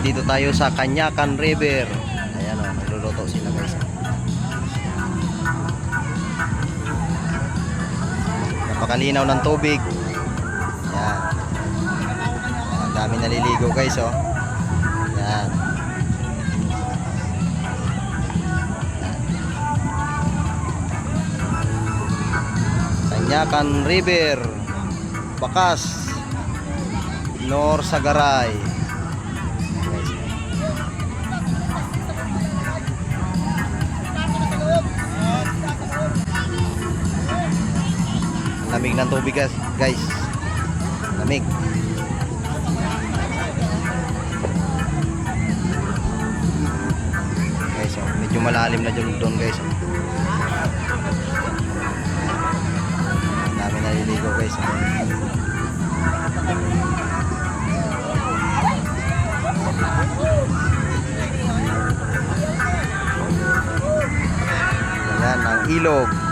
nandito tayo sa Canyacan River. Ayan o, nagluluto sila guys. Napakalinaw ng tubig. Ayan. Ang dami naliligo guys o. Ayan. Canyacan River, Bakas, Norsagaray. Lamig ng tubig guys. Lamig. Guys, oh, medyo malalim na doon guys. Dami naliligo guys. Ayan ang ilog.